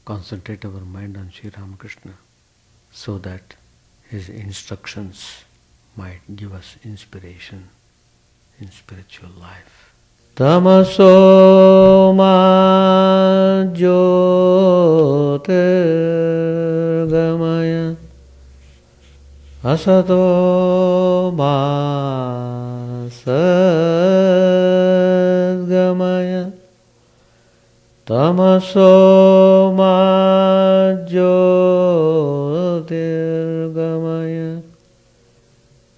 concentrate our mind on Sri Ramakrishna so that his instructions might give us inspiration in spiritual life. Tamaso ma jyotirgamaya asato ma sadgamaya tamaso ma jyotirgamaya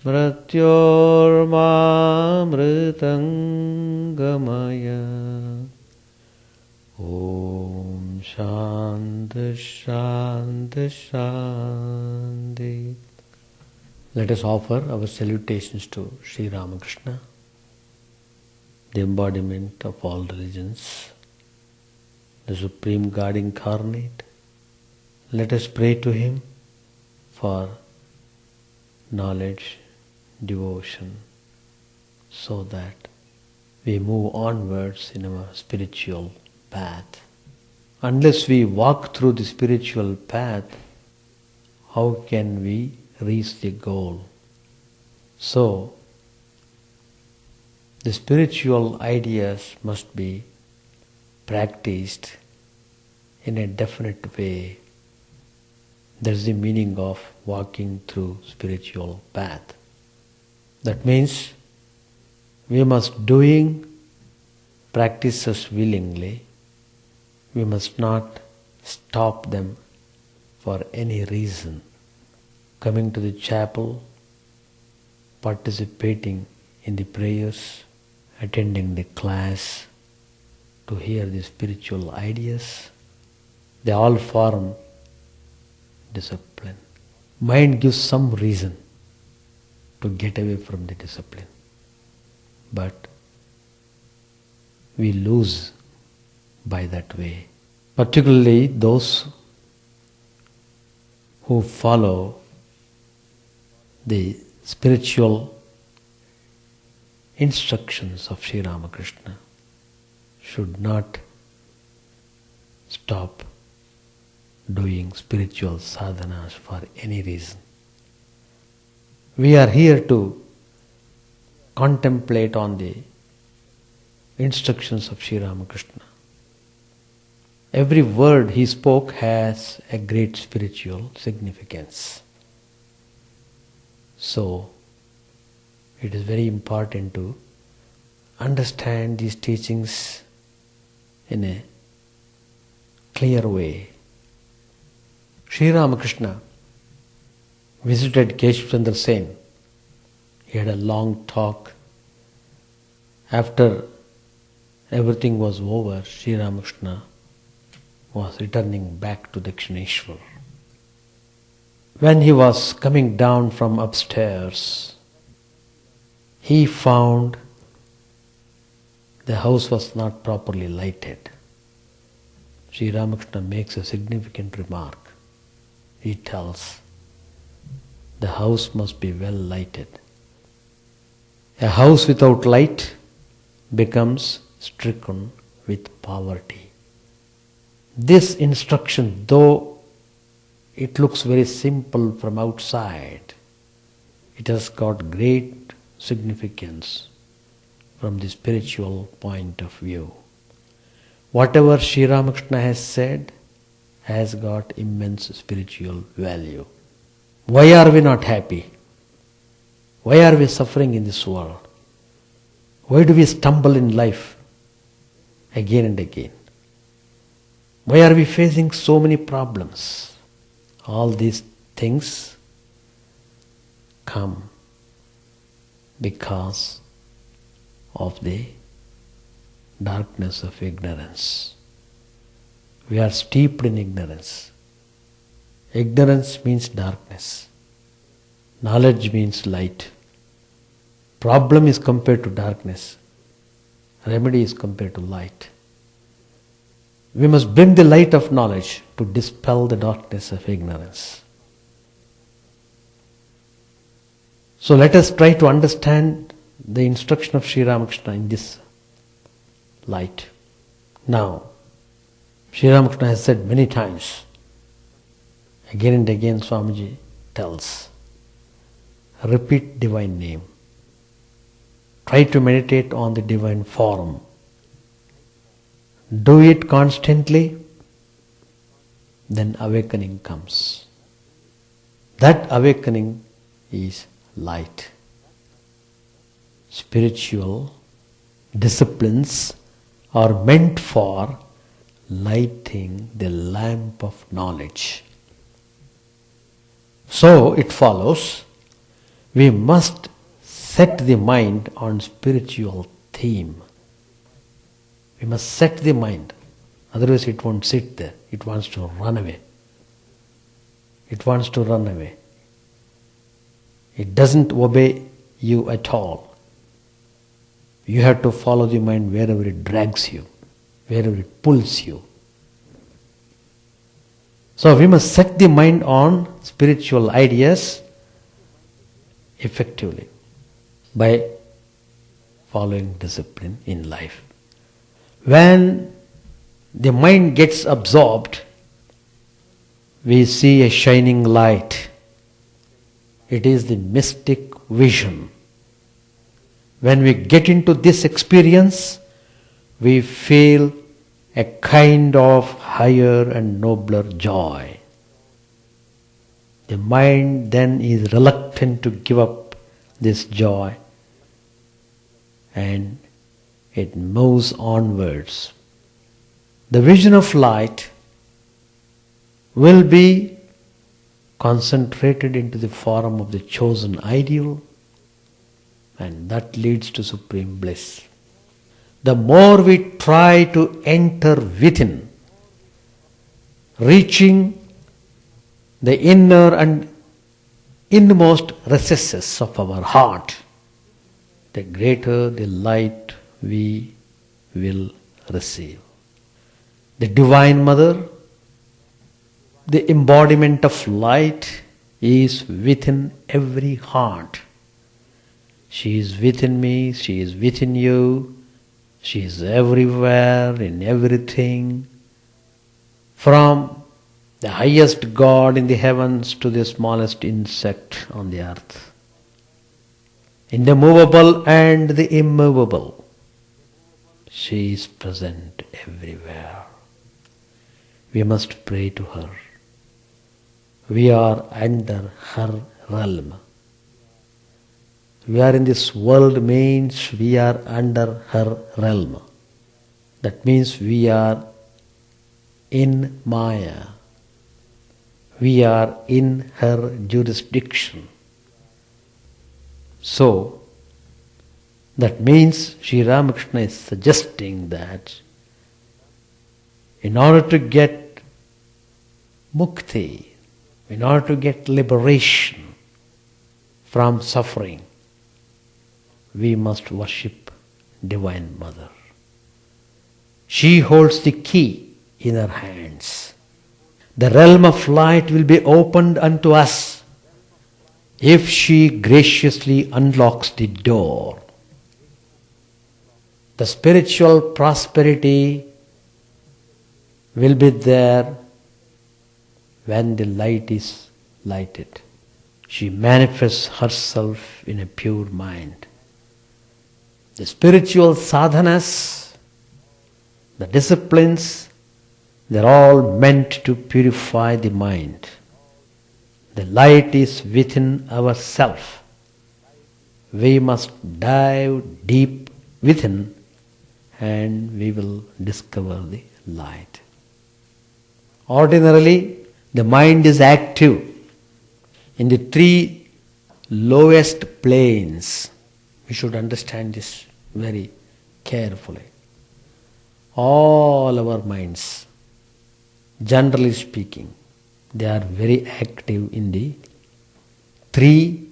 mrityormamritangamaya. Om Shanti Shanti Shanti. Let us offer our salutations to Sri Ramakrishna, the embodiment of all religions, the Supreme God incarnate. Let us pray to Him for knowledge, devotion, so that we move onwards in our spiritual path. Unless we walk through the spiritual path, how can we reach the goal? So, the spiritual ideas must be practiced in a definite way. That's the meaning of walking through spiritual path. That means we must doing practices willingly. We must not stop them for any reason. Coming to the chapel, participating in the prayers, attending the class, to hear the spiritual ideas, they all form discipline. Mind gives some reason to get away from the discipline, but we lose by that way. Particularly those who follow the spiritual instructions of Sri Ramakrishna should not stop doing spiritual sadhanas for any reason. We are here to contemplate on the instructions of Sri Ramakrishna. Every word he spoke has a great spiritual significance. So, it is very important to understand these teachings in a clear way. Sri Ramakrishna visited Keshachandra Sen. He had a long talk. After everything was over, Sri Ramakrishna was returning back to Dakshineshwar. When he was coming down from upstairs, he found the house was not properly lighted. Sri Ramakrishna makes a significant remark. He tells, the house must be well lighted. A house without light becomes stricken with poverty. This instruction, though it looks very simple from outside, it has got great significance from the spiritual point of view. Whatever Sri Ramakrishna has said has got immense spiritual value. Why are we not happy? Why are we suffering in this world? Why do we stumble in life again and again? Why are we facing so many problems? All these things come because of the darkness of ignorance. We are steeped in ignorance. Ignorance means darkness. Knowledge means light. Problem is compared to darkness. Remedy is compared to light. We must bring the light of knowledge to dispel the darkness of ignorance. So let us try to understand the instruction of Sri Ramakrishna in this light. Now, Sri Ramakrishna has said many times, again and again Swamiji tells, repeat divine name. Try to meditate on the divine form. Do it constantly, then awakening comes. That awakening is light. Spiritual disciplines are meant for lighting the lamp of knowledge. So it follows, we must set the mind on spiritual theme. We must set the mind, otherwise it won't sit there. It wants to run away. It wants to run away. It doesn't obey you at all. You have to follow the mind wherever it drags you, wherever it pulls you. So we must set the mind on spiritual ideas effectively by following discipline in life. When the mind gets absorbed, we see a shining light. It is the mystic vision. When we get into this experience, we feel a kind of higher and nobler joy. The mind then is reluctant to give up this joy and it moves onwards. The vision of light will be concentrated into the form of the chosen ideal, and that leads to supreme bliss. The more we try to enter within, reaching the inner and inmost recesses of our heart, the greater the light we will receive. The Divine Mother, the embodiment of light, is within every heart. She is within me, she is within you, she is everywhere, in everything. From the highest God in the heavens to the smallest insect on the earth. In the movable and the immovable, she is present everywhere. We must pray to her. We are under her realm. We are in this world means we are under her realm. That means we are in Maya. We are in her jurisdiction. So, that means Sri Ramakrishna is suggesting that in order to get mukti, in order to get liberation from suffering, we must worship Divine Mother. She holds the key in her hands. The realm of light will be opened unto us if she graciously unlocks the door. The spiritual prosperity will be there when the light is lighted. She manifests herself in a pure mind. The spiritual sadhanas, the disciplines, they're all meant to purify the mind. The light is within ourselves. We must dive deep within and we will discover the light. Ordinarily, the mind is active in the three lowest planes. We should understand this very carefully. All our minds, generally speaking, they are very active in the three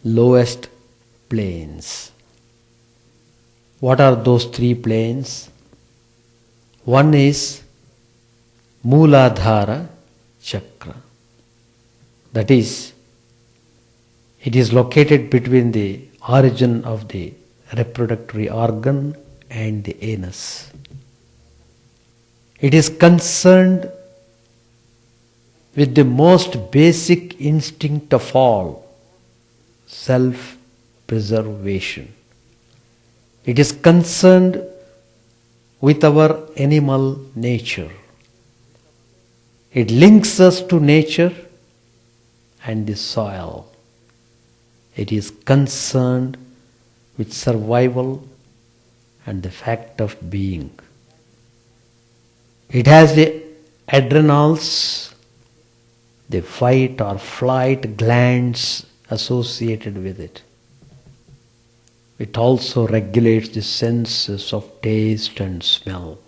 lowest planes. What are those three planes? One is Mooladhara Chakra. That is, it is located between the origin of the reproductory organ and the anus. It is concerned with the most basic instinct of all, self-preservation. It is concerned with our animal nature. It links us to nature and the soil. It is concerned with survival and the fact of being. It has the adrenals, the fight or flight glands associated with it. It also regulates the senses of taste and smell.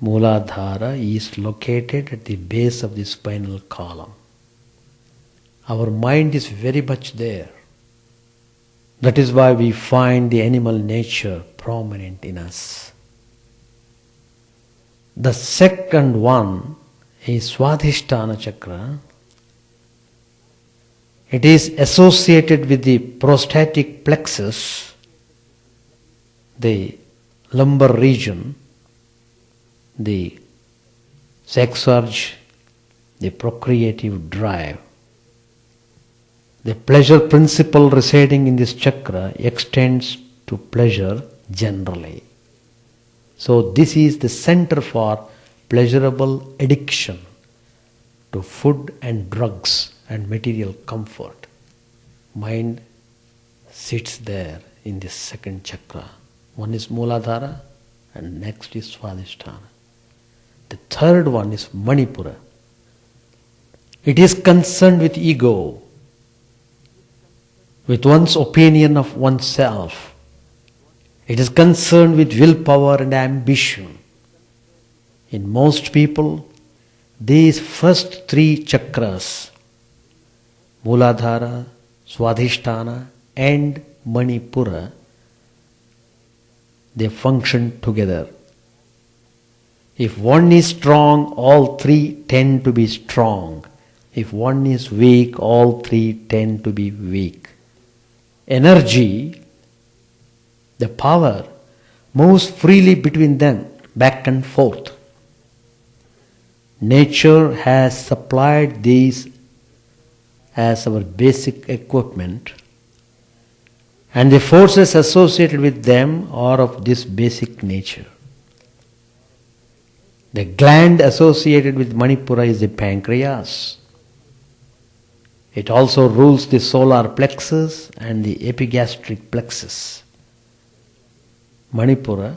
Mooladhara is located at the base of the spinal column. Our mind is very much there. That is why we find the animal nature prominent in us. The second one is Swadhisthana Chakra. It is associated with the prostatic plexus, the lumbar region, the sex urge, the procreative drive. The pleasure principle residing in this chakra extends to pleasure generally. So this is the center for pleasurable addiction to food and drugs and material comfort. Mind sits there in this second chakra. One is Mooladhara and next is Swadhisthana. The third one is Manipura. It is concerned with ego, with one's opinion of oneself. It is concerned with willpower and ambition. In most people, these first three chakras, Mooladhara, Swadhisthana and Manipura, they function together. If one is strong, all three tend to be strong. If one is weak, all three tend to be weak. Energy, the power, moves freely between them, back and forth. Nature has supplied these as our basic equipment, and the forces associated with them are of this basic nature. The gland associated with Manipura is the pancreas. It also rules the solar plexus and the epigastric plexus. Manipura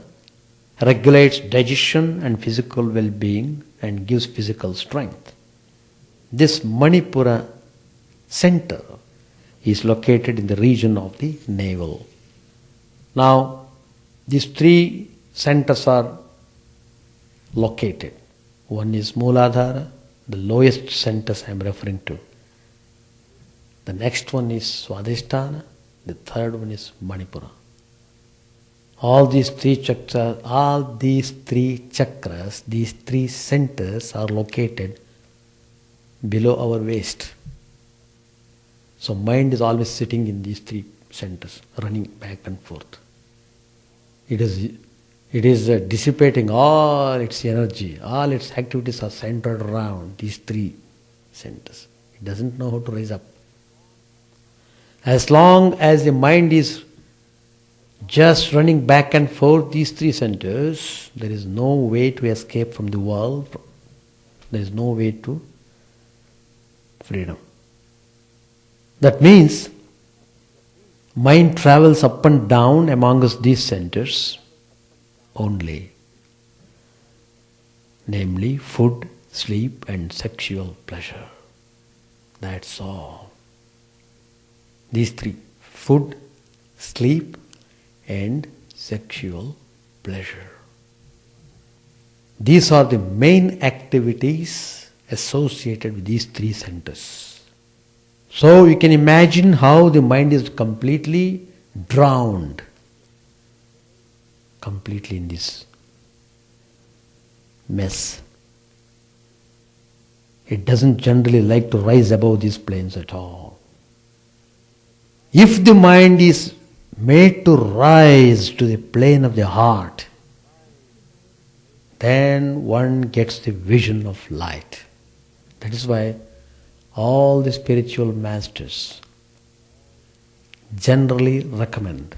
regulates digestion and physical well-being and gives physical strength. This Manipura center is located in the region of the navel. Now, these three centers are located. One is Mooladhara, the lowest centers I am referring to. The next one is Swadhisthana, the third one is Manipura. All these three chakras, these three centers are located below our waist. So mind is always sitting in these three centers, running back and forth. It is dissipating all its energy, all its activities are centered around these three centers. It doesn't know how to rise up. As long as the mind is just running back and forth these three centers, there is no way to escape from the world. There is no way to freedom. That means mind travels up and down amongst these centers only, namely food, sleep and sexual pleasure. That's all. These three: food, sleep and sexual pleasure. These are the main activities associated with these three centers. So you can imagine how the mind is completely drowned, completely in this mess. It doesn't generally like to rise above these planes at all. If the mind is made to rise to the plane of the heart, then one gets the vision of light. That is why all the spiritual masters generally recommend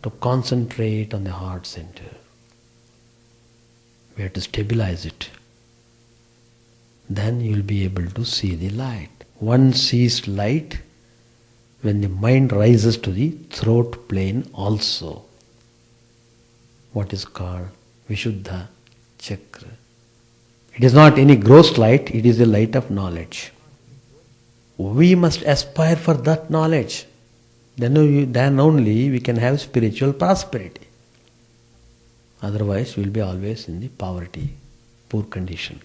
to concentrate on the heart center. We have to stabilize it. Then you will be able to see the light. One sees light when the mind rises to the throat plane also. What is called Vishuddha Chakra. It is not any gross light, it is the light of knowledge. We must aspire for that knowledge. Then only we can have spiritual prosperity. Otherwise we will be always in the poverty, poor condition.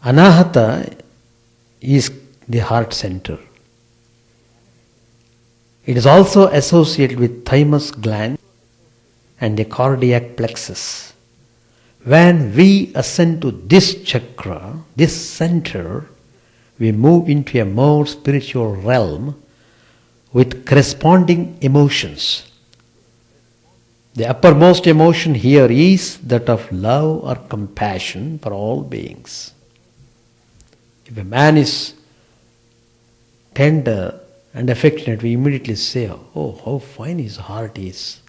Anahata is the heart center. It is also associated with thymus gland and the cardiac plexus. When we ascend to this chakra, this center, we move into a more spiritual realm with corresponding emotions. The uppermost emotion here is that of love or compassion for all beings. If a man is tender and affectionate, we immediately say, oh, how fine his heart is.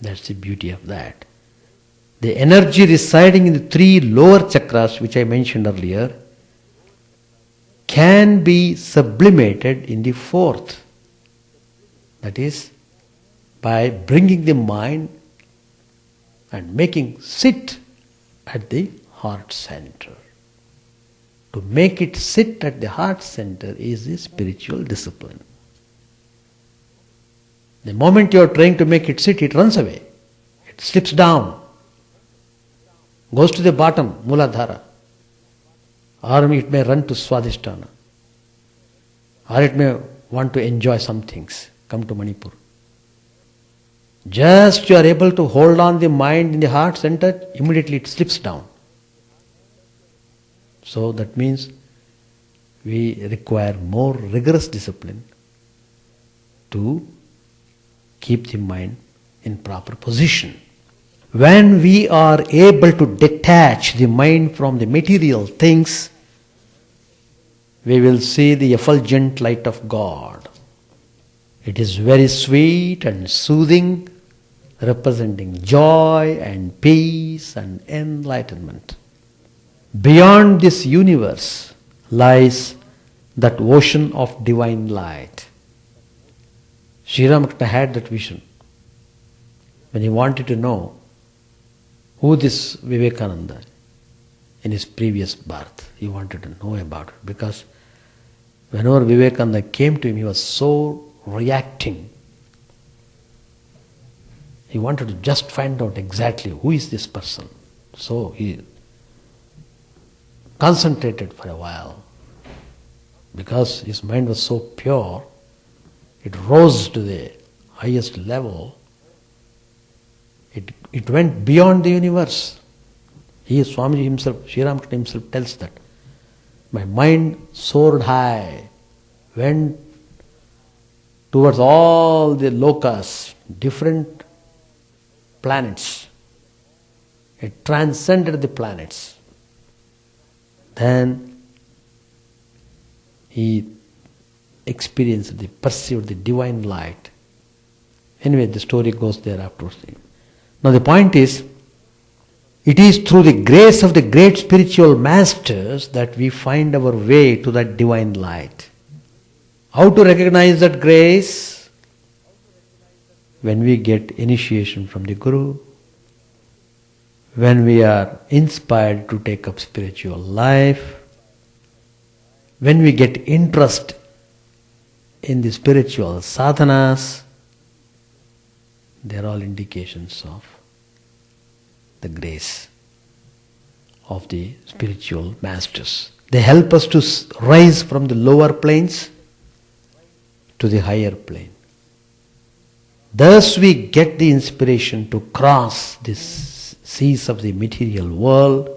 That's the beauty of that. The energy residing in the three lower chakras, which I mentioned earlier, can be sublimated in the fourth. That is, by bringing the mind and making sit at the heart center. To make it sit at the heart center is the spiritual discipline. The moment you are trying to make it sit, it runs away. It slips down, goes to the bottom, Muladhara. Or it may run to Swadhisthana. Or it may want to enjoy some things, come to Manipur. Just you are able to hold on the mind in the heart center, immediately it slips down. So that means we require more rigorous discipline to keep the mind in proper position. When we are able to detach the mind from the material things, we will see the effulgent light of God. It is very sweet and soothing, representing joy and peace and enlightenment. Beyond this universe lies that ocean of divine light. Sri Ramakrishna had that vision. When he wanted to know who this Vivekananda in his previous birth, he wanted to know about it. Because whenever Vivekananda came to him, he was so reacting. He wanted to just find out exactly who is this person. So he concentrated for a while. Because his mind was so pure, it rose to the highest level. It went beyond the universe. Swamiji himself, Sri Ramakrishna himself tells that. My mind soared high, went towards all the lokas, different planets. It transcended the planets. Then he perceived the divine light. Anyway, the story goes there afterwards. Now the point is, it is through the grace of the great spiritual masters that we find our way to that divine light. How to recognize that grace? When we get initiation from the Guru, when we are inspired to take up spiritual life, when we get interest in the spiritual sadhanas, they are all indications of the grace of the spiritual masters. They help us to rise from the lower planes to the higher plane. Thus we get the inspiration to cross these seas of the material world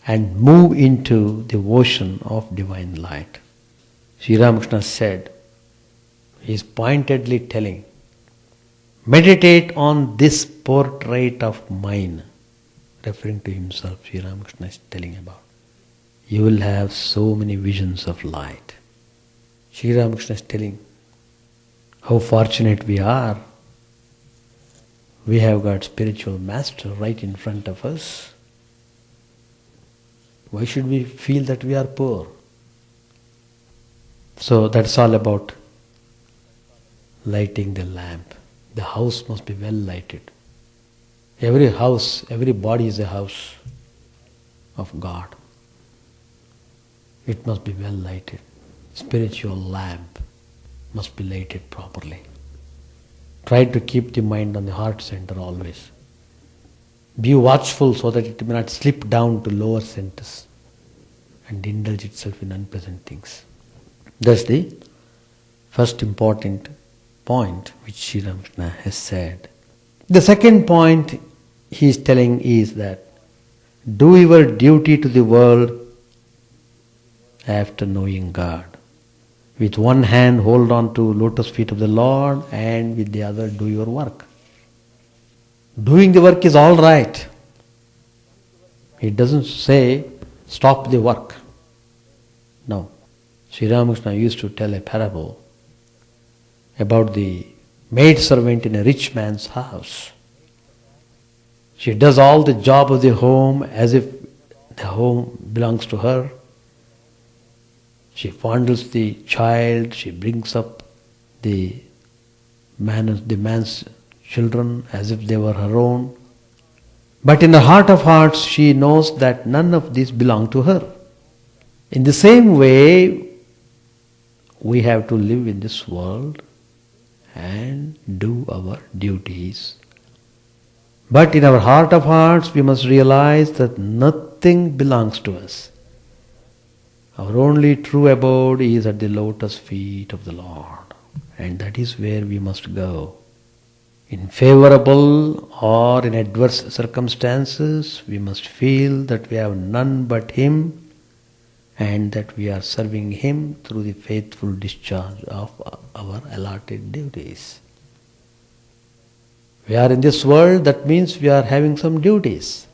and move into the ocean of divine light. Sri Ramakrishna said, he is pointedly telling, meditate on this portrait of mine, referring to himself, Sri Ramakrishna is telling about, you will have so many visions of light. Sri Ramakrishna is telling how fortunate we are. We have got spiritual master right in front of us. Why should we feel that we are poor? So that's all about lighting the lamp. The house must be well lighted. Every house, every body is a house of God. It must be well lighted. Spiritual lamp must be lighted properly. Try to keep the mind on the heart center always. Be watchful so that it may not slip down to lower centers and indulge itself in unpleasant things. That's the first important point which Sri Ramakrishna has said. The second point he is telling is that do your duty to the world after knowing God. With one hand hold on to lotus feet of the Lord and with the other do your work. Doing the work is all right. It doesn't say stop the work. No. Sri Ramakrishna used to tell a parable about the maidservant in a rich man's house. She does all the job of the home as if the home belongs to her. She fondles the child, she brings up the man's children as if they were her own. But in the heart of hearts, she knows that none of these belong to her. In the same way, we have to live in this world and do our duties. But in our heart of hearts, we must realize that nothing belongs to us. Our only true abode is at the lotus feet of the Lord, and that is where we must go. In favorable or in adverse circumstances, we must feel that we have none but Him and that we are serving Him through the faithful discharge of our allotted duties. We are in this world, that means we are having some duties.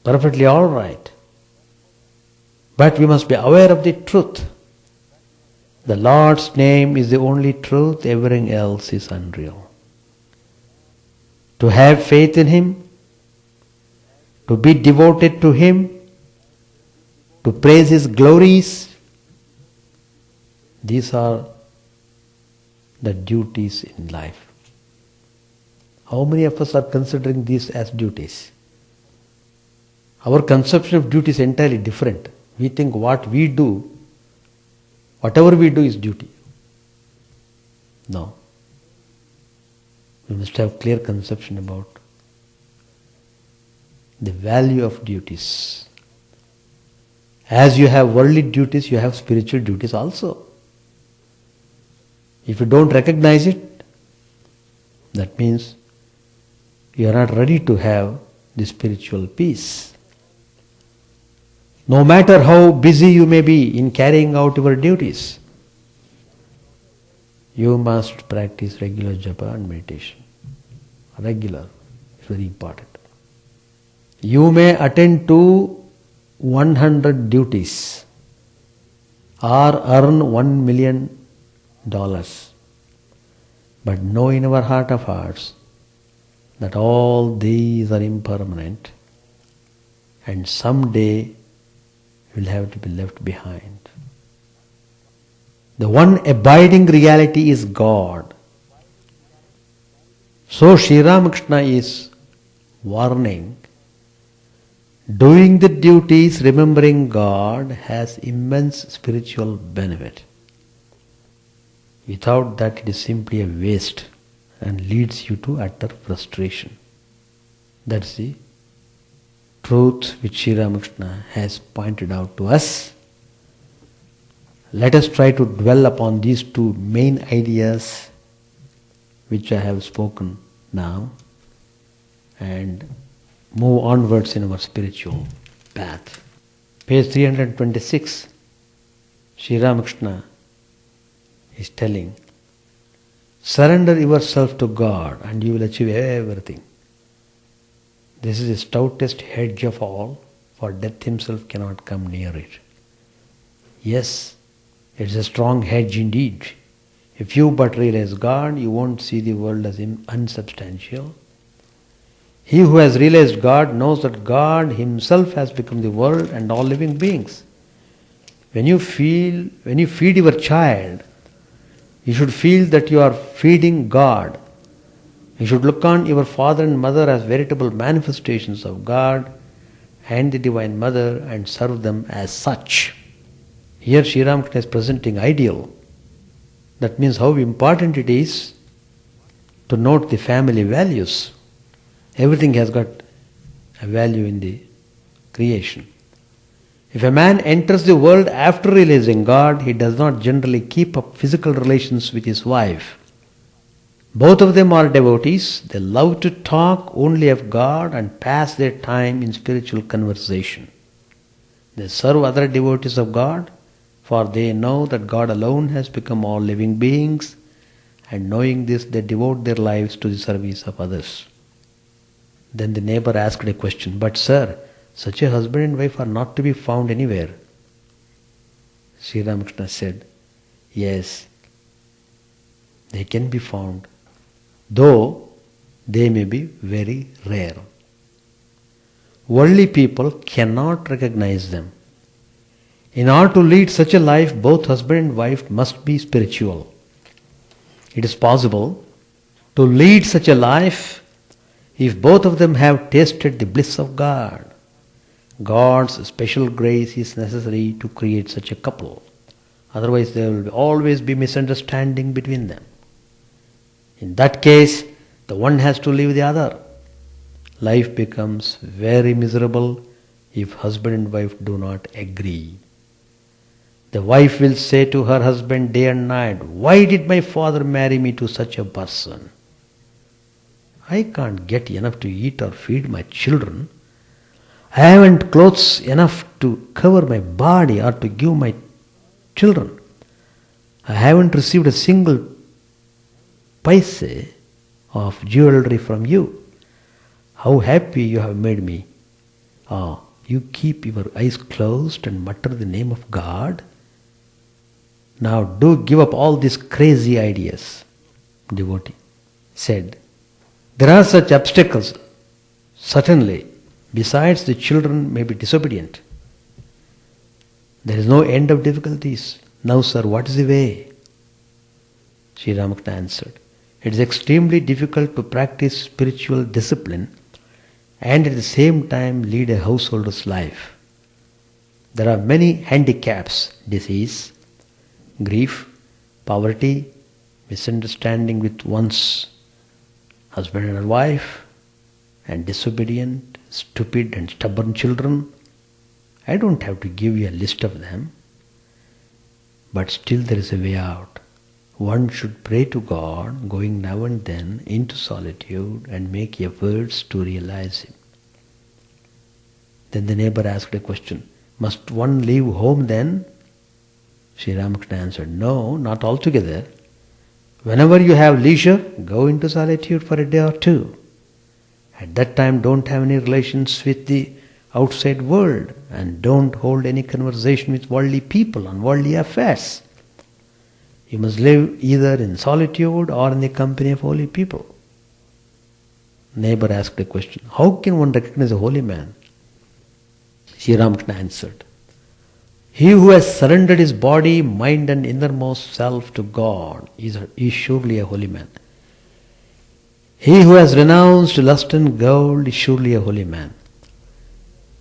Perfectly all right. But we must be aware of the truth. The Lord's name is the only truth, everything else is unreal. To have faith in Him, to be devoted to Him, to praise His glories, these are the duties in life. How many of us are considering these as duties? Our conception of duty is entirely different. We think what we do, whatever we do is duty. No. We must have clear conception about the value of duties. As you have worldly duties, you have spiritual duties also. If you don't recognize it, that means you are not ready to have the spiritual peace. No matter how busy you may be in carrying out your duties, you must practice regular japa and meditation. Regular is very important. You may attend to 100 duties or earn $1 million, but know in our heart of hearts that all these are impermanent and someday will have to be left behind. The one abiding reality is God. So Sri Ramakrishna is warning, doing the duties, remembering God has immense spiritual benefit. Without that, it is simply a waste and leads you to utter frustration. That's the truth which Sri Ramakrishna has pointed out to us. Let us try to dwell upon these two main ideas which I have spoken now and move onwards in our spiritual path. Page 326, Sri Ramakrishna is telling, Surrender yourself to God and you will achieve everything. This is the stoutest hedge of all, for death himself cannot come near it. Yes, it is a strong hedge indeed. If you but realize God, you won't see the world as unsubstantial. He who has realized God knows that God himself has become the world and all living beings. When you feed your child, you should feel that you are feeding God. You should look on your father and mother as veritable manifestations of God and the Divine Mother and serve them as such. Here Sri Ramakrishna is presenting ideal. That means how important it is to note the family values. Everything has got a value in the creation. If a man enters the world after realizing God, he does not generally keep up physical relations with his wife. Both of them are devotees. They love to talk only of God and pass their time in spiritual conversation. They serve other devotees of God, for they know that God alone has become all living beings, and knowing this, they devote their lives to the service of others. Then the neighbor asked a question, "But sir, such a husband and wife are not to be found anywhere." Sri Ramakrishna said, "Yes, they can be found, though they may be very rare. Worldly people cannot recognize them. In order to lead such a life, both husband and wife must be spiritual. It is possible to lead such a life if both of them have tasted the bliss of God. God's special grace is necessary to create such a couple. Otherwise there will always be misunderstanding between them. In that case, the one has to leave the other. Life becomes very miserable if husband and wife do not agree. The wife will say to her husband day and night, 'Why did my father marry me to such a person? I can't get enough to eat or feed my children. I haven't clothes enough to cover my body or to give my children. I haven't received a single paise of jewelry from you. How happy you have made me. You keep your eyes closed and mutter the name of God. Now do give up all these crazy ideas." Devotee said, "There are such obstacles, certainly. Besides, the children may be disobedient. There is no end of difficulties. Now, sir, what is the way?" Sri Ramakrishna answered, "It is extremely difficult to practice spiritual discipline and at the same time lead a householder's life. There are many handicaps: disease, grief, poverty, misunderstanding with one's husband and wife, and disobedient, stupid and stubborn children. I don't have to give you a list of them. But still there is a way out. One should pray to God, going now and then into solitude and make efforts to realize Him." Then the neighbor asked a question, "Must one leave home then?" Sri Ramakrishna answered, "No, not altogether. Whenever you have leisure, go into solitude for a day or two. At that time don't have any relations with the outside world and don't hold any conversation with worldly people on worldly affairs. You must live either in solitude or in the company of holy people." Neighbor asked a question, "How can one recognize a holy man?" Sri Ramakrishna answered, "He who has surrendered his body, mind and innermost self to God is surely a holy man. He who has renounced lust and gold is surely a holy man.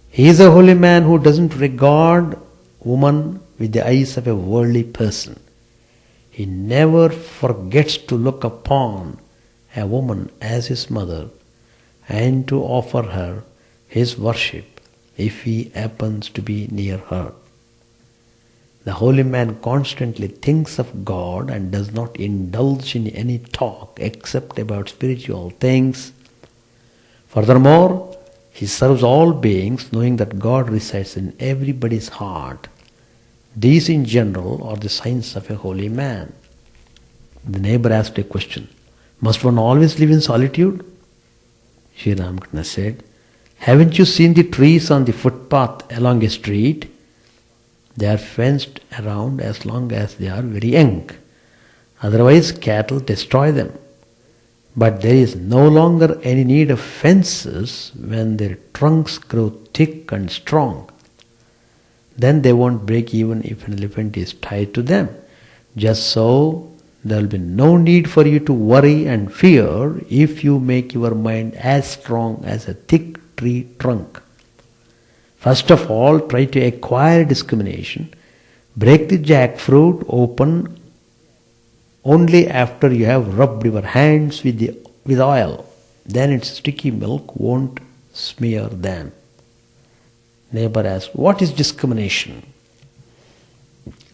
He is a holy man who doesn't regard woman with the eyes of a worldly person. He never forgets to look upon a woman as his mother and to offer her his worship if he happens to be near her. The holy man constantly thinks of God and does not indulge in any talk except about spiritual things. Furthermore, he serves all beings knowing that God resides in everybody's heart. These in general are the signs of a holy man." The neighbor asked a question. Must one always live in solitude? Sri Ramakrishna said, haven't you seen the trees on the footpath along a street? They are fenced around as long as they are very young. Otherwise cattle destroy them. But there is no longer any need of fences when their trunks grow thick and strong. Then they won't break even if an elephant is tied to them. Just so, there will be no need for you to worry and fear if you make your mind as strong as a thick tree trunk. First of all, try to acquire discrimination. Break the jackfruit open only after you have rubbed your hands with oil. Then its sticky milk won't smear them. Neighbor asked, what is discrimination?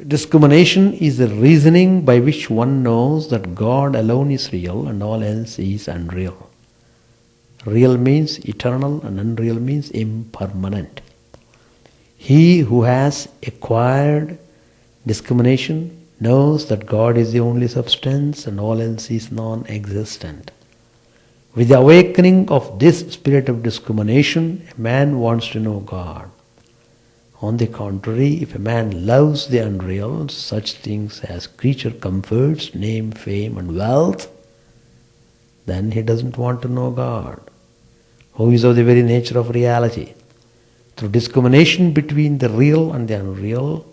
Discrimination is the reasoning by which one knows that God alone is real and all else is unreal. Real means eternal and unreal means impermanent. He who has acquired discrimination knows that God is the only substance and all else is non-existent. With the awakening of this spirit of discrimination, a man wants to know God. On the contrary, if a man loves the unreal, such things as creature comforts, name, fame and wealth, then he doesn't want to know God, who is of the very nature of reality. Through discrimination between the real and the unreal,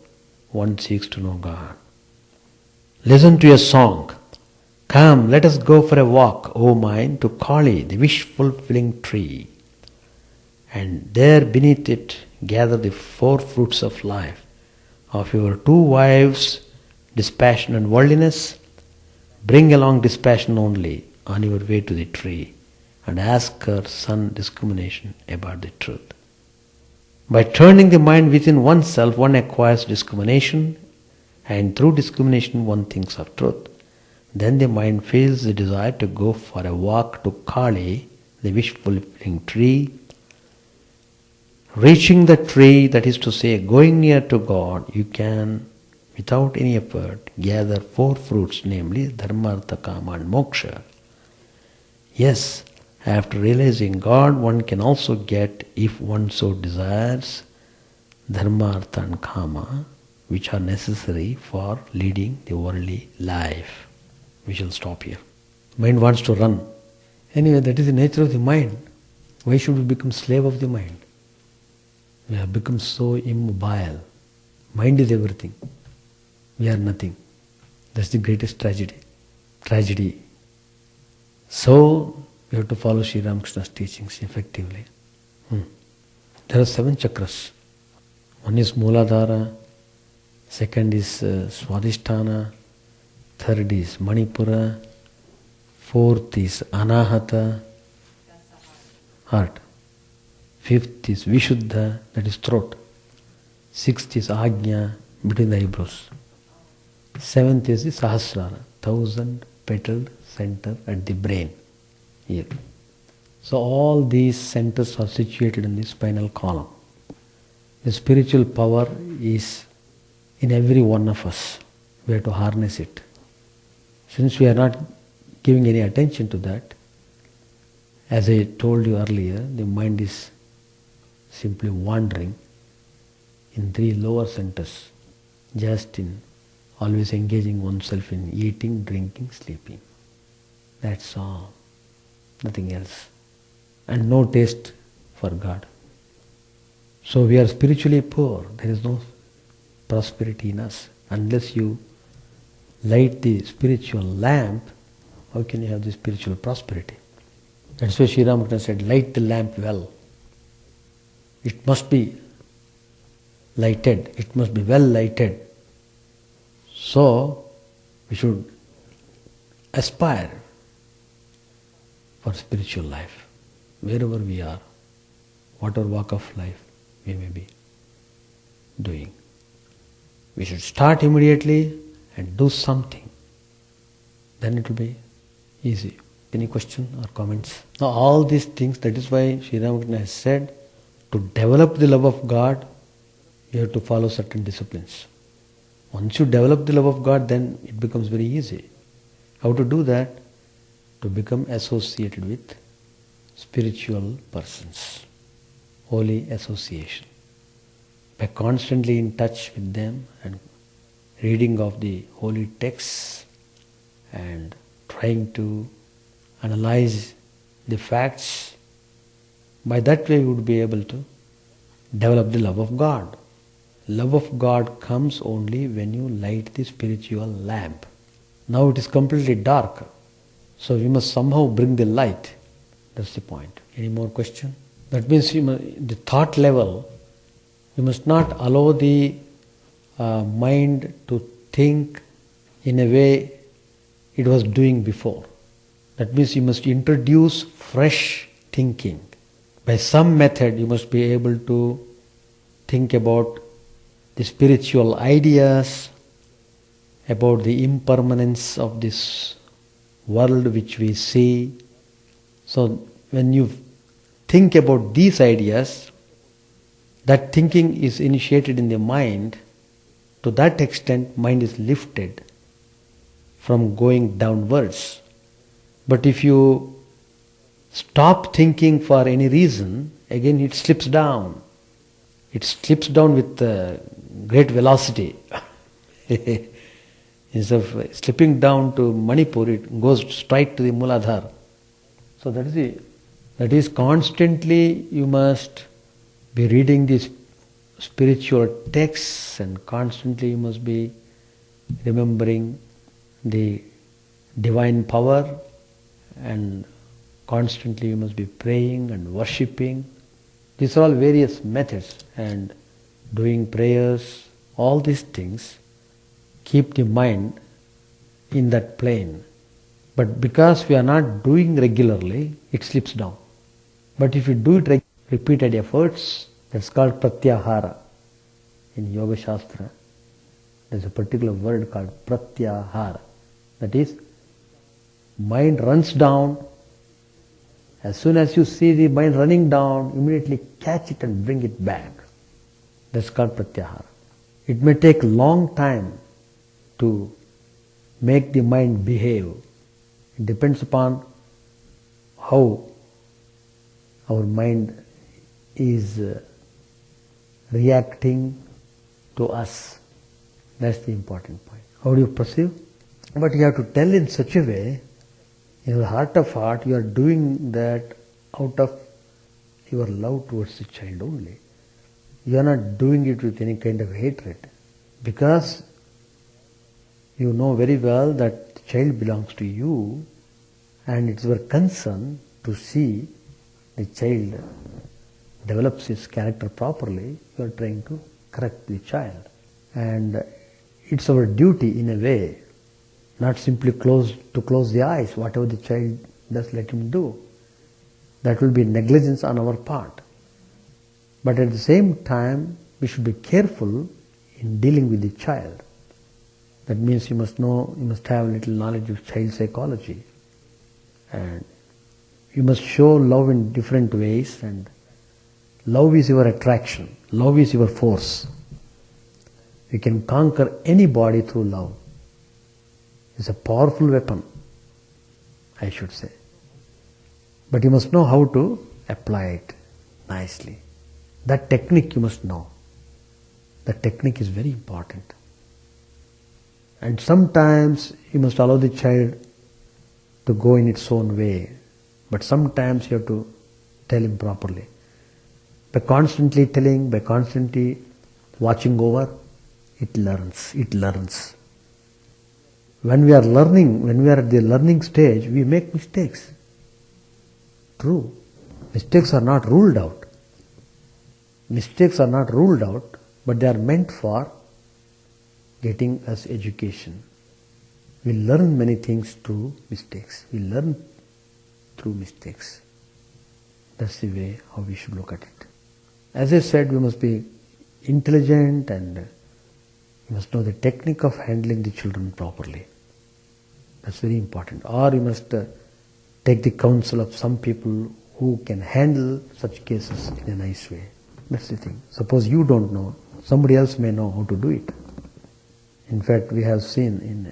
one seeks to know God. Listen to a song. Come, let us go for a walk, O mind, to Kali, the wish-fulfilling tree. And there beneath it gather the four fruits of life. Of your two wives, dispassion and worldliness, bring along dispassion only on your way to the tree, and ask her son discrimination about the truth. By turning the mind within oneself, one acquires discrimination, and through discrimination one thinks of truth. Then the mind feels the desire to go for a walk to Kali, the wish-fulfilling tree. Reaching the tree, that is to say, going near to God, you can, without any effort, gather four fruits, namely Dharma, Artha, Kama and Moksha. Yes, after realizing God, one can also get, if one so desires, Dharma, Artha and Kama, which are necessary for leading the worldly life. We shall stop here. Mind wants to run. Anyway, that is the nature of the mind. Why should we become slave of the mind? We have become so immobile. Mind is everything. We are nothing. That's the greatest tragedy. So, we have to follow Sri Ramakrishna's teachings effectively. There are 7 chakras. One is Mooladhara, second is Swadhisthana, third is Manipura, fourth is Anahata, heart. Fifth is Vishuddha, that is throat. Sixth is Ajna, between the eyebrows. Seventh is the Sahasrara, 1000 petaled center at the brain. Here. So all these centers are situated in the spinal column. The spiritual power is in every one of us. We have to harness it. Since we are not giving any attention to that, as I told you earlier, the mind is simply wandering in 3 lower centers, just in always engaging oneself in eating, drinking, sleeping. That's all. Nothing else. And no taste for God. So we are spiritually poor. There is no prosperity in us. Unless you light the spiritual lamp, how can you have the spiritual prosperity? That's why Sri Ramakrishna said, light the lamp well. It must be lighted. It must be well lighted. So, we should aspire for spiritual life, wherever we are, whatever walk of life we may be doing. We should start immediately and do something. Then it will be easy. Any question or comments? Now all these things, that is why Sri Ramakrishna has said, to develop the love of God, you have to follow certain disciplines. Once you develop the love of God, then it becomes very easy. How to do that? To become associated with spiritual persons. Holy association. By constantly in touch with them and reading of the holy texts and trying to analyze the facts, by that way you would be able to develop the love of God. Love of God comes only when you light the spiritual lamp. Now it is completely dark, so we must somehow bring the light. That's the point. Any more question? That means the thought level, you must not allow the mind to think in a way it was doing before. That means you must introduce fresh thinking. By some method you must be able to think about the spiritual ideas, about the impermanence of this world which we see. So when you think about these ideas, that thinking is initiated in the mind. To that extent, mind is lifted from going downwards. But if you stop thinking for any reason, again it slips down. It slips down with great velocity. Instead of slipping down to Manipur, it goes straight to the Muladhara. So that is constantly you must be reading these spiritual texts, and constantly you must be remembering the divine power, and constantly you must be praying and worshipping. These are all various methods, and doing prayers, all these things keep the mind in that plane. But because we are not doing regularly, it slips down. But if you do it repeated efforts, that's called pratyahara. In Yoga Shastra, there's a particular word called pratyahara. That is, mind runs down. As soon as you see the mind running down, immediately catch it and bring it back. That's called pratyahara. It may take a long time to make the mind behave. It depends upon how our mind is reacting to us. That's the important point. How do you perceive? But you have to tell in such a way, in your heart of heart, you are doing that out of your love towards the child only. You are not doing it with any kind of hatred. Because you know very well that the child belongs to you, and it's your concern to see the child develops his character properly. You are trying to correct the child. And it's our duty in a way, not simply close the eyes. Whatever the child does, let him do. That will be negligence on our part. But at the same time, we should be careful in dealing with the child. That means you must have a little knowledge of child psychology. And you must show love in different ways, and love is your attraction. Love is your force. You can conquer anybody through love. It's a powerful weapon, I should say. But you must know how to apply it nicely. That technique you must know. That technique is very important. And sometimes you must allow the child to go in its own way. But sometimes you have to tell him properly. By constantly telling, by constantly watching over, it learns. When we are learning, when we are at the learning stage, we make mistakes. True. Mistakes are not ruled out. Mistakes are not ruled out, but they are meant for getting us education. We learn many things through mistakes. We learn through mistakes. That's the way how we should look at it. As I said, we must be intelligent, and we must know the technique of handling the children properly. That's very important. Or you must take the counsel of some people who can handle such cases in a nice way. That's the thing. Suppose you don't know, somebody else may know how to do it. In fact, we have seen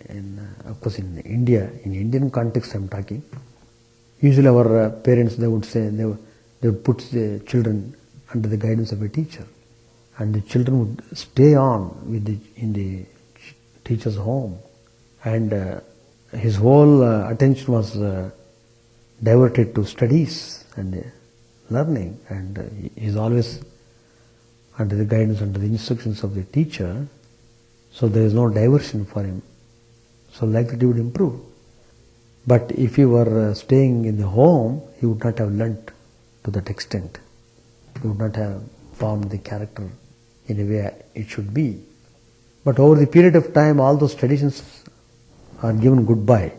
of course in India, in Indian context I'm talking, usually our parents, they would say, they would put the children under the guidance of a teacher, and the children would stay on in the teacher's home, and his whole attention was diverted to studies and learning, and he's always under the guidance, under the instructions of the teacher, so there is no diversion for him. So like that he would improve. But if he were staying in the home, he would not have learnt to that extent. He would not have formed the character in a way it should be. But over the period of time, all those traditions are given goodbye.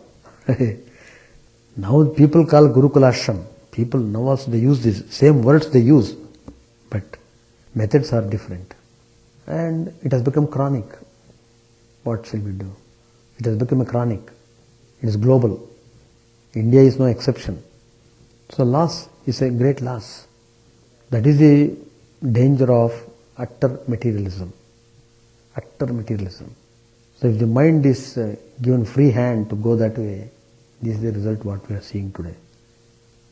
Now people call Gurukula Ashram. People now also they use these same words they use, but methods are different. And it has become chronic. What shall we do? It has become a chronic. It is global. India is no exception. So loss is a great loss. That is the danger of utter materialism. Utter materialism. So if the mind is given free hand to go that way, this is the result what we are seeing today.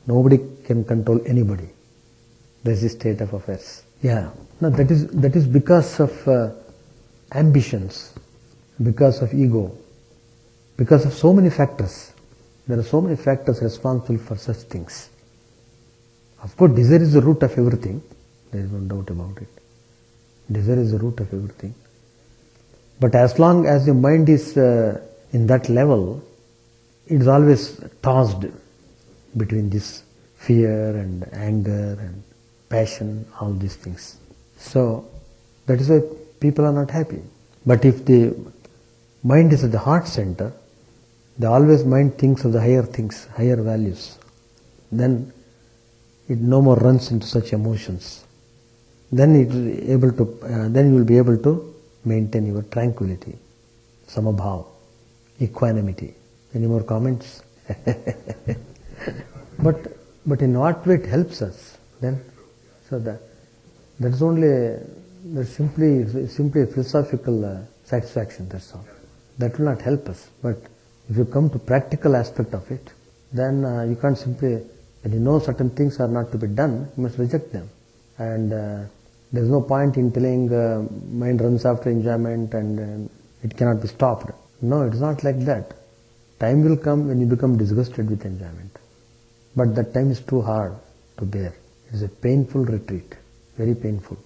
Nobody can control anybody. That is the state of affairs. Yeah. No, that is because of ambitions, because of ego, because of so many factors. There are so many factors responsible for such things. Of course, desire is the root of everything. There is no doubt about it. Desire is the root of everything. But as long as the mind is in that level, it is always tossed between this fear and anger and passion, all these things. So that is why people are not happy. But if the mind is at the heart center, the always mind thinks of the higher things, higher values. Then it no more runs into such emotions. Then it is able to. Then you will be able to maintain your tranquility, samabhav, equanimity. Any more comments? But in what way it helps us then? So that is only that's simply a philosophical satisfaction. That's all. That will not help us. But if you come to practical aspect of it, then you can't simply, when you know certain things are not to be done, you must reject them. And there is no point in telling mind runs after enjoyment and it cannot be stopped. No, it is not like that. Time will come when you become disgusted with enjoyment. But that time is too hard to bear. It is a painful retreat, very painful.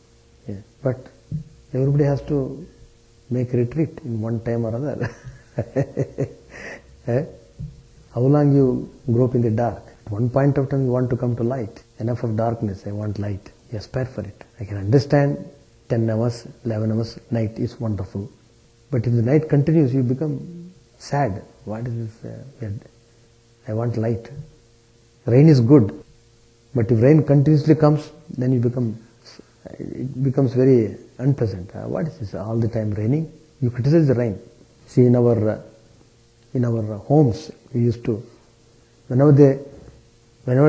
Yeah. But everybody has to make a retreat in one time or other. How long you grow up in the dark? At one point of time you want to come to light. Enough of darkness, I want light. You aspire for it. I can understand 10 hours, 11 hours, night is wonderful. But if the night continues, you become sad. What is this? I want light. Rain is good. But if rain continuously comes, then it becomes very unpleasant. What is this? All the time raining? You criticize the rain. See, in our homes, we used to, whenever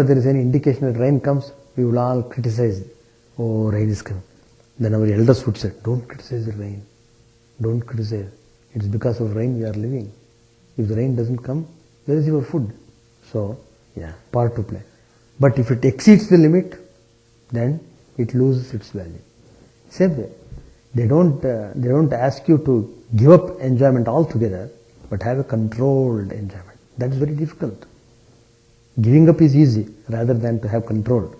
there is any indication that rain comes, we will all criticize. Oh, rain is coming. Then our elders would say, don't criticize the rain. Don't criticize. It's because of rain we are living. If the rain doesn't come, where is your food? So, yeah, part to play. But if it exceeds the limit, then it loses its value. Same way, they don't ask you to give up enjoyment altogether, but have a controlled enjoyment. That is very difficult. Giving up is easy rather than to have control.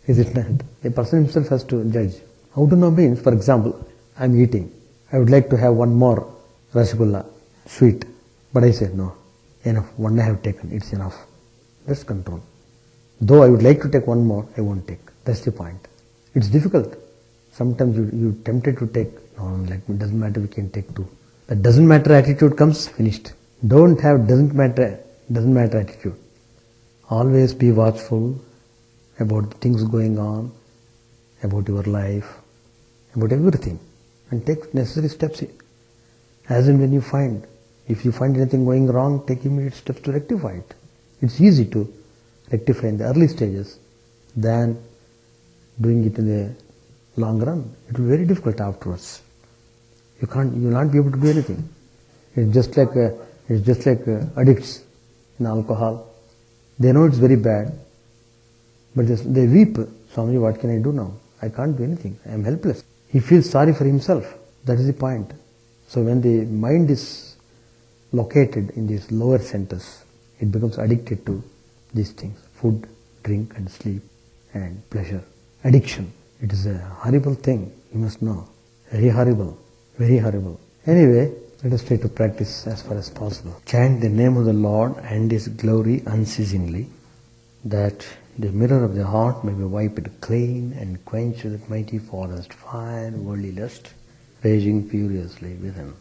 Is it not? A person himself has to judge. How to know means, for example, I am eating. I would like to have one more rasgulla, sweet. But I say, no, enough. One I have taken, it's enough. That's control. Though I would like to take one more, I won't take. That's the point. It's difficult. Sometimes you're tempted to take, no, like it doesn't matter, we can take two. The doesn't matter attitude comes, finished. Don't have doesn't matter attitude. Always be watchful about the things going on, about your life, about everything, and take necessary steps. As and when you find, if you find anything going wrong, take immediate steps to rectify it. It's easy to rectify in the early stages than doing it in the long run. It will be very difficult afterwards. You will not be able to do anything. It's just like addicts in alcohol. They know it's very bad, but they weep. Swami, what can I do now? I can't do anything. I am helpless. He feels sorry for himself. That is the point. So when the mind is located in these lower centers, it becomes addicted to these things: food, drink and sleep and pleasure. Addiction. It is a horrible thing, you must know. Very horrible. Very horrible. Anyway, let us try to practice as far as possible. Chant the name of the Lord and His glory unceasingly, that the mirror of the heart may be wiped clean and quenched with mighty forest fire, worldly lust, raging furiously within.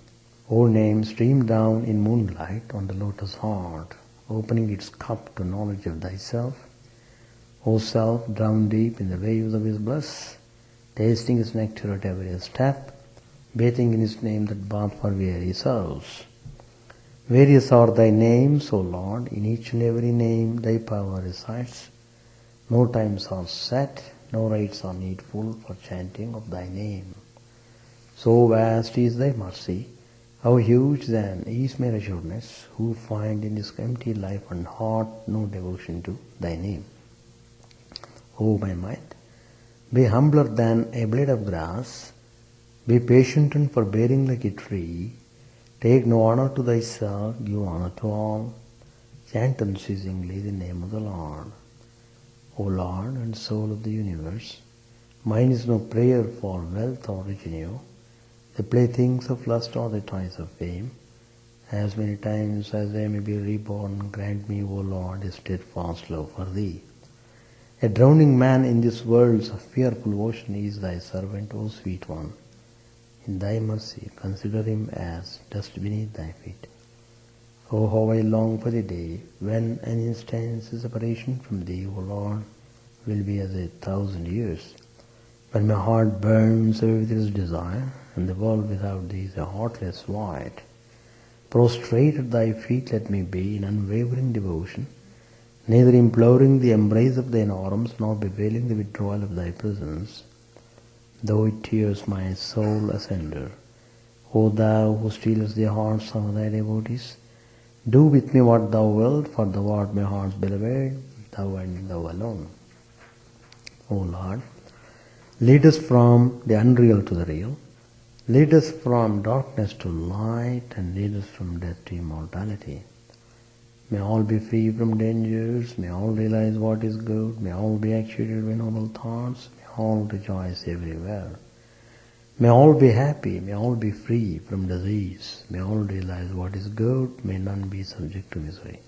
O name, stream down in moonlight on the lotus heart, opening its cup to knowledge of thyself. O self, drown deep in the waves of His bliss, tasting His nectar at every step, bathing in His name that bath for weary souls. Various are Thy names, O Lord, in each and every name Thy power resides. No times are set, no rites are needful for chanting of Thy name. So vast is Thy mercy, how huge then is my assuredness, who find in this empty life and heart no devotion to Thy name. O my mind, be humbler than a blade of grass, be patient and forbearing like a tree, take no honor to thyself, give honor to all, chant unceasingly the name of the Lord. O Lord and soul of the universe, mine is no prayer for wealth or retinue, the playthings of lust or the toys of fame. As many times as I may be reborn, grant me, O Lord, a steadfast love for Thee. A drowning man in this world's fearful ocean is Thy servant, O sweet one. In Thy mercy, consider him as dust beneath Thy feet. Oh, how I long for the day when an instant's separation from Thee, O Lord, will be as 1,000 years, when my heart burns away with its desire, and the world without Thee is a heartless void. Prostrate at Thy feet let me be in unwavering devotion, neither imploring the embrace of Thine arms, nor bewailing the withdrawal of Thy presence, though it tears my soul asunder. O Thou who stealest the hearts of Thy devotees, do with me what Thou wilt, for Thou art my heart's beloved, Thou and Thou alone. O Lord, lead us from the unreal to the real, lead us from darkness to light, and lead us from death to immortality. May all be free from dangers, may all realize what is good, may all be actuated by noble thoughts, may all rejoice everywhere. May all be happy, may all be free from disease, may all realize what is good, may none be subject to misery.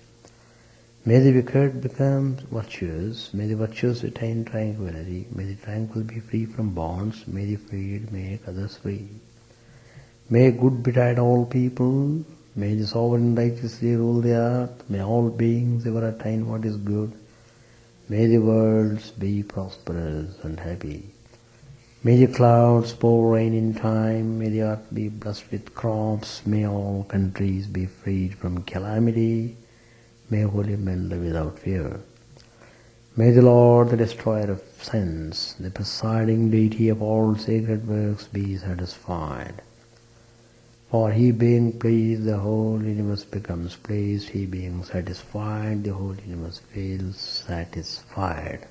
May the wicked become virtuous, may the virtuous attain tranquility, may the tranquil be free from bonds, may the freed make others free. May good betide all people, may the sovereign righteously rule the earth, may all beings ever attain what is good, may the worlds be prosperous and happy. May the clouds pour rain in time, may the earth be blessed with crops, may all countries be freed from calamity, may holy men live without fear. May the Lord, the destroyer of sins, the presiding deity of all sacred works, be satisfied. For He being pleased, the whole universe becomes pleased, He being satisfied, the whole universe feels satisfied.